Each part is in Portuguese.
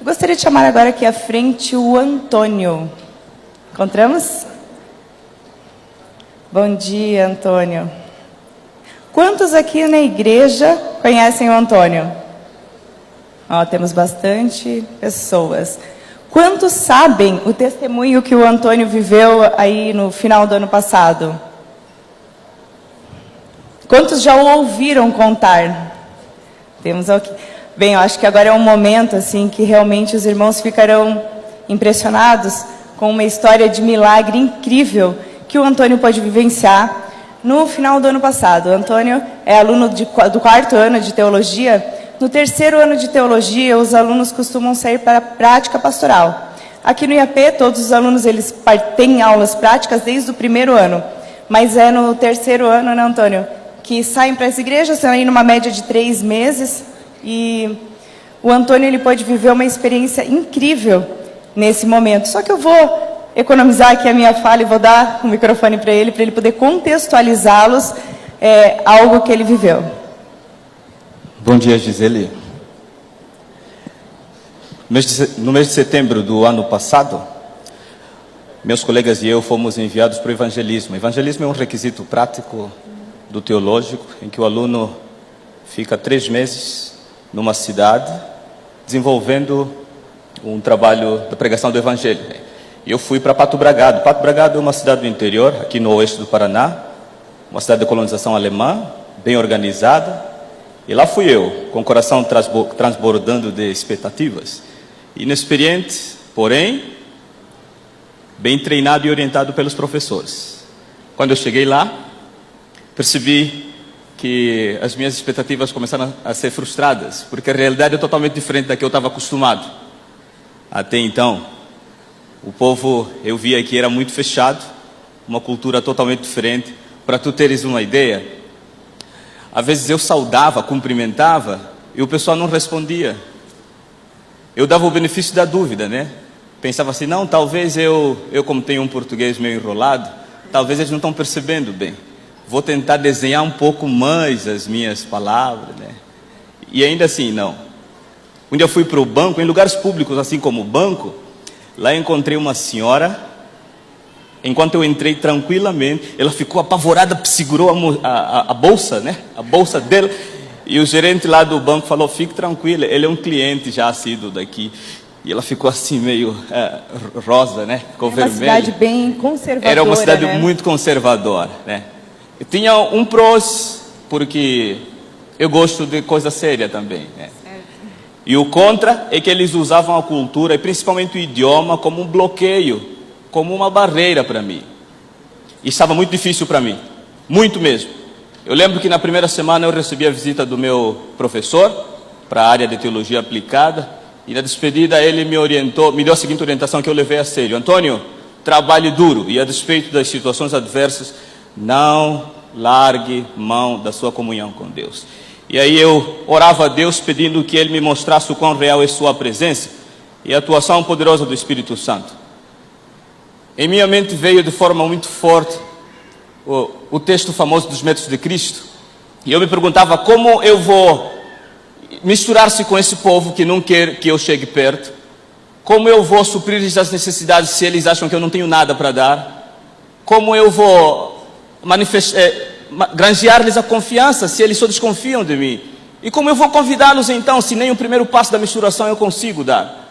Eu gostaria de chamar agora aqui à frente o Antônio. Encontramos? Bom dia, Antônio. Quantos aqui na igreja conhecem o Antônio? Temos bastante pessoas. Quantos sabem o testemunho que o Antônio viveu aí no final do ano passado? Quantos já o ouviram contar? Temos aqui. Bem, eu acho que agora é um momento assim que realmente os irmãos ficarão impressionados com uma história de milagre incrível que o Antônio pode vivenciar no final do ano passado. O Antônio é aluno do 4º ano de teologia. No 3º ano de teologia, os alunos costumam sair para a prática pastoral. Aqui no IAP, todos os alunos eles têm aulas práticas desde o 1º ano. Mas é no 3º ano, né, Antônio, que saem para as igrejas, saem numa média de 3 meses. E o Antônio ele pode viver uma experiência incrível nesse momento. Só que eu vou economizar aqui a minha fala e vou dar o microfone para ele poder contextualizá-los algo que ele viveu. Bom dia, Gisele. No mês de setembro do ano passado, meus colegas e eu fomos enviados para o evangelismo. Evangelismo é um requisito prático do teológico, em que o aluno fica 3 meses numa cidade, desenvolvendo um trabalho da pregação do evangelho. Eu fui para Pato Bragado. Pato Bragado é uma cidade do interior, aqui no oeste do Paraná, uma cidade de colonização alemã, bem organizada. E lá fui eu, com o coração transbordando de expectativas. Inexperiente, porém, bem treinado e orientado pelos professores. Quando eu cheguei lá, percebi que as minhas expectativas começaram a ser frustradas, porque a realidade é totalmente diferente da que eu estava acostumado. Até então, o povo, eu via que era muito fechado, uma cultura totalmente diferente. Para tu teres uma ideia, às vezes eu saudava, cumprimentava, e o pessoal não respondia. Eu dava o benefício da dúvida, né? Pensava assim, não, talvez eu como tenho um português meio enrolado, talvez eles não estão percebendo bem. Vou tentar desenhar um pouco mais as minhas palavras, né? E ainda assim, não. Um dia eu fui para o banco, em lugares públicos, assim como o banco, lá encontrei uma senhora. Enquanto eu entrei tranquilamente, ela ficou apavorada, segurou a bolsa, né? A bolsa dela. E o gerente lá do banco falou, fique tranquila, ele é um cliente já assíduo daqui. E ela ficou assim meio rosa, né? Ficou vermelha. Uma cidade bem conservadora, era uma cidade, né? muito conservadora, né? E tinha um prós, porque eu gosto de coisa séria também, né? E o contra é que eles usavam a cultura, e principalmente o idioma, como um bloqueio, como uma barreira para mim. E estava muito difícil para mim, muito mesmo. Eu lembro que na primeira semana eu recebi a visita do meu professor para a área de teologia aplicada, e na despedida ele me orientou, me deu a seguinte orientação que eu levei a sério: Antônio, trabalhe duro e a despeito das situações adversas, não largue mão da sua comunhão com Deus. E aí eu orava a Deus pedindo que Ele me mostrasse o quão real é sua presença e a atuação poderosa do Espírito Santo. Em minha mente veio de forma muito forte o texto famoso dos métodos de Cristo. E eu me perguntava como eu vou misturar-se com esse povo que não quer que eu chegue perto. Como eu vou suprir as necessidades se eles acham que eu não tenho nada para dar? Como eu vou granjear-lhes a confiança se eles só desconfiam de mim? E como eu vou convidá-los então, se nem o primeiro passo da misturação eu consigo dar?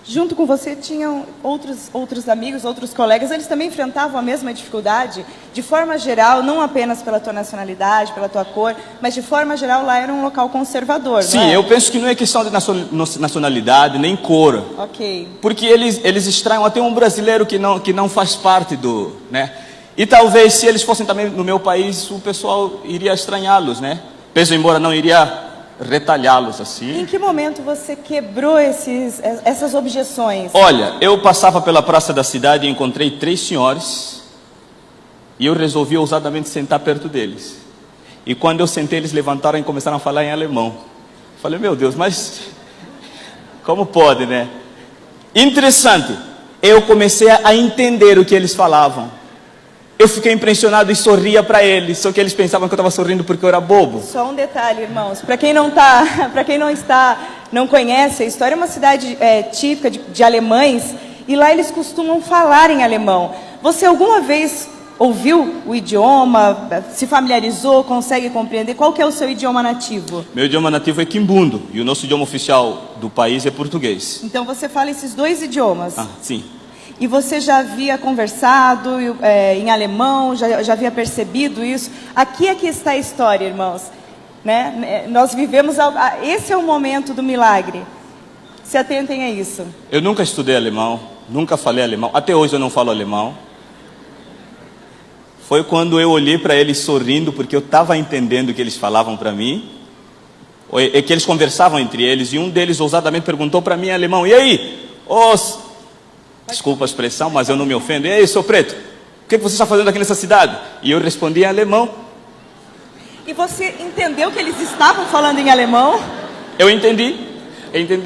Junto com você tinham outros amigos, outros colegas, eles também enfrentavam a mesma dificuldade? De forma geral, não apenas pela tua nacionalidade, pela tua cor, mas de forma geral lá era um local conservador, Sim, não é? Eu penso que não é questão de nacionalidade, nem cor. Ok. Porque eles estranham até um brasileiro que não faz parte do... né? E talvez se eles fossem também no meu país, o pessoal iria estranhá-los, né? Penso, embora não iria retalhá-los assim. Em que momento você quebrou essas objeções? Olha, eu passava pela praça da cidade e encontrei 3 senhores e eu resolvi ousadamente sentar perto deles. E quando eu sentei, eles levantaram e começaram a falar em alemão. Falei, meu Deus, mas como pode, né? Interessante, eu comecei a entender o que eles falavam. Eu fiquei impressionado e sorria para eles, só que eles pensavam que eu estava sorrindo porque eu era bobo. Só um detalhe, irmãos, para quem não está não conhece a história, é uma cidade típica de alemães, e lá eles costumam falar em alemão. Você alguma vez ouviu o idioma, se familiarizou, consegue compreender? Qual que é o seu idioma nativo? Meu idioma nativo é quimbundo, e o nosso idioma oficial do país é português. Então você fala esses dois idiomas? Ah, sim. E você já havia conversado em alemão, já havia percebido isso? Aqui é que está a história, irmãos. Né? Nós vivemos, esse é o momento do milagre. Se atentem a isso. Eu nunca estudei alemão, nunca falei alemão, até hoje eu não falo alemão. Foi quando eu olhei para eles sorrindo, porque eu estava entendendo o que eles falavam para mim, é que eles conversavam entre eles, e um deles ousadamente perguntou para mim em alemão: e aí, desculpa a expressão, mas eu não me ofendo, e aí, seu preto, o que você está fazendo aqui nessa cidade? E eu respondi em alemão. E você entendeu que eles estavam falando em alemão? Eu entendi.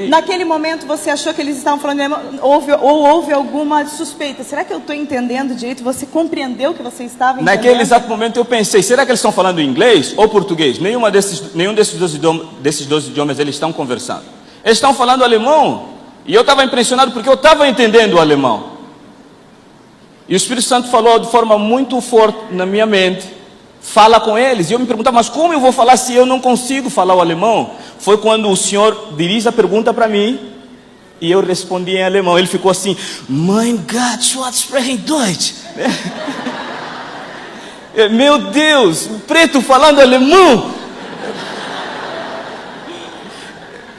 Naquele momento você achou que eles estavam falando em alemão? Houve alguma suspeita? Será que eu estou entendendo direito? Você compreendeu que você estava entendendo? Naquele exato momento eu pensei: será que eles estão falando inglês ou português? Nenhum desses dois idiomas eles estão conversando. Eles estão falando alemão. E eu estava impressionado porque eu estava entendendo o alemão. E o Espírito Santo falou de forma muito forte na minha mente: fala com eles. E eu me perguntava: mas como eu vou falar se eu não consigo falar o alemão? Foi quando o Senhor dirige a pergunta para mim e eu respondi em alemão. Ele ficou assim: mein Gott, du sprechen Deutsch. Meu Deus, preto falando alemão.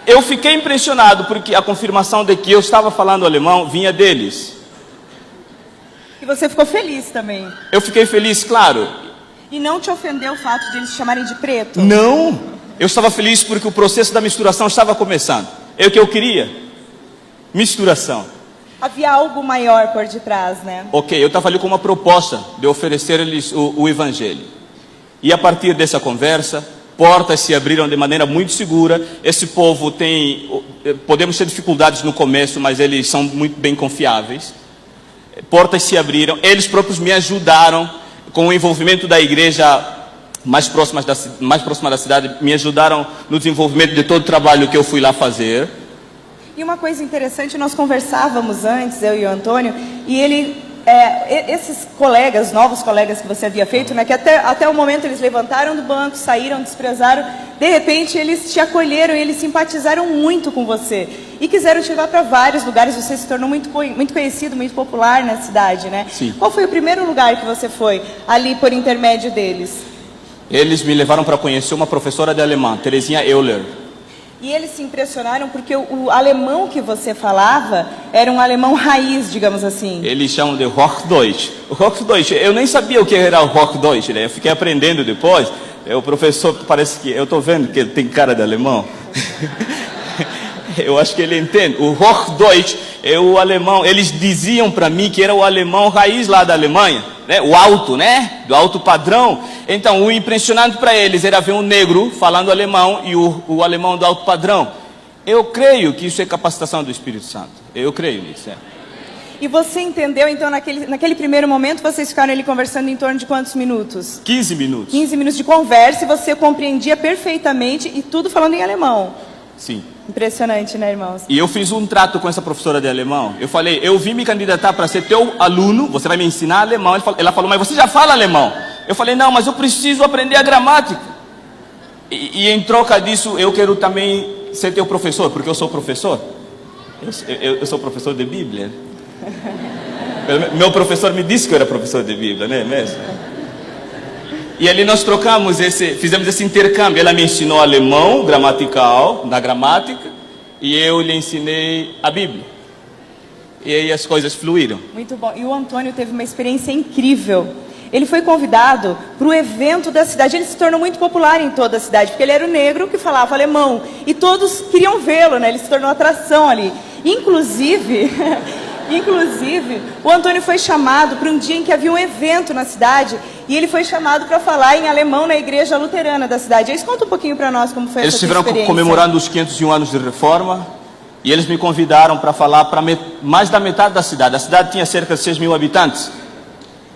Eu fiquei impressionado porque a confirmação de que eu estava falando alemão vinha deles. E você ficou feliz também? Eu fiquei feliz, claro. E não te ofendeu o fato de eles te chamarem de preto? Não. Eu estava feliz porque o processo da misturação estava começando. É o que eu queria. Misturação. Havia algo maior por detrás, né? Ok, eu estava ali com uma proposta de oferecer-lhes o Evangelho. E a partir dessa conversa, portas se abriram de maneira muito segura. Esse povo podemos ter dificuldades no começo, mas eles são muito bem confiáveis. Portas se abriram, eles próprios me ajudaram com o envolvimento da igreja mais próxima da cidade, me ajudaram no desenvolvimento de todo o trabalho que eu fui lá fazer. E uma coisa interessante, nós conversávamos antes, eu e o Antônio, e esses colegas, novos colegas que você havia feito, né, que até o momento eles levantaram do banco, saíram, desprezaram, de repente eles te acolheram e eles simpatizaram muito com você. E quiseram te levar para vários lugares, você se tornou muito conhecido, muito popular na cidade, né? Sim. Qual foi o primeiro lugar que você foi, ali por intermédio deles? Eles me levaram para conhecer uma professora de alemão, Terezinha Euler. E eles se impressionaram porque o alemão que você falava era um alemão raiz, digamos assim. Eles chamam de Hochdeutsch. O Hochdeutsch, eu nem sabia o que era o Hochdeutsch, né? Eu fiquei aprendendo depois. O professor, parece que, eu estou vendo que ele tem cara de alemão. Eu acho que ele entende. O Hochdeutsch é o alemão. Eles diziam para mim que era o alemão raiz lá da Alemanha, né? O alto, né? Do alto padrão. Então, o impressionante para eles era ver um negro falando alemão e o alemão do alto padrão. Eu creio que isso é capacitação do Espírito Santo. Eu creio nisso. E você entendeu, então, naquele primeiro momento, vocês ficaram ali conversando em torno de quantos minutos? 15 minutos. 15 minutos de conversa e você compreendia perfeitamente e tudo falando em alemão. Sim. Impressionante, né, irmãos? E eu fiz um trato com essa professora de alemão. Eu falei: eu vim me candidatar para ser teu aluno, você vai me ensinar alemão. Ela falou: mas você já fala alemão? Eu falei: não, mas eu preciso aprender a gramática. E em troca disso, eu quero também ser teu professor, porque eu sou professor. Eu sou professor de Bíblia. Meu professor me disse que eu era professor de Bíblia, não é mesmo? E ali nós fizemos esse intercâmbio. Ela me ensinou alemão, gramatical, na gramática, e eu lhe ensinei a Bíblia. E aí as coisas fluíram. Muito bom. E o Antônio teve uma experiência incrível. Ele foi convidado para o evento da cidade. Ele se tornou muito popular em toda a cidade, porque ele era o negro que falava alemão. E todos queriam vê-lo, né? Ele se tornou atração ali. Inclusive, o Antônio foi chamado para um dia em que havia um evento na cidade. E ele foi chamado para falar em alemão na igreja luterana da cidade. Eles conta um pouquinho para nós como foi essa experiência. Eles estiveram comemorando os 501 anos de reforma. E eles me convidaram para falar para mais da metade da cidade. A cidade tinha cerca de 6 mil habitantes.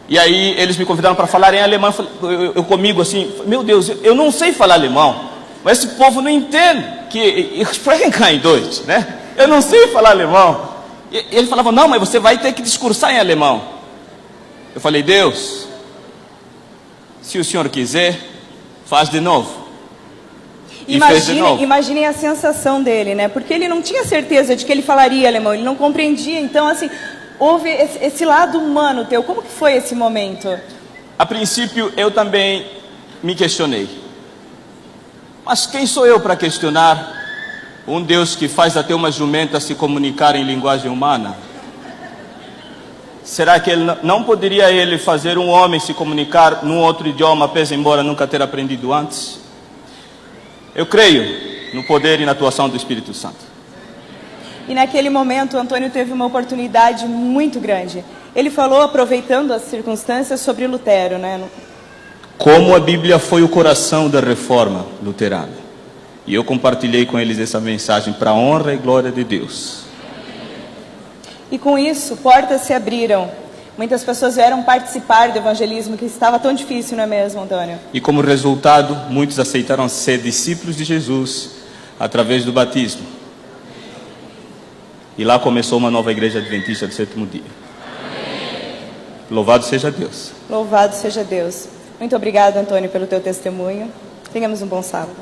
E aí eles me convidaram para falar em alemão. Eu comigo assim: meu Deus, eu não sei falar alemão. Mas esse povo não entende que ich spreche kein Deutsch, né? Eu não sei falar alemão. E ele falava, não, mas você vai ter que discursar em alemão. Eu falei, Deus, se o Senhor quiser, faz de novo. E fez de novo. Imaginem a sensação dele, né? Porque ele não tinha certeza de que ele falaria alemão, ele não compreendia. Então, assim, houve esse lado humano teu. Como que foi esse momento? A princípio, eu também me questionei. Mas quem sou eu para questionar um Deus que faz até uma jumenta se comunicar em linguagem humana? Será que não poderia ele fazer um homem se comunicar num outro idioma, pese embora nunca ter aprendido antes? Eu creio no poder e na atuação do Espírito Santo. E naquele momento, Antônio teve uma oportunidade muito grande. Ele falou, aproveitando as circunstâncias, sobre Lutero, né? Como a Bíblia foi o coração da reforma luterana. E eu compartilhei com eles essa mensagem para a honra e glória de Deus. E com isso, portas se abriram. Muitas pessoas vieram participar do evangelismo, que estava tão difícil, não é mesmo, Antônio? E como resultado, muitos aceitaram ser discípulos de Jesus através do batismo. E lá começou uma nova igreja adventista do sétimo dia. Louvado seja Deus. Louvado seja Deus. Muito obrigado, Antônio, pelo teu testemunho. Tenhamos um bom sábado.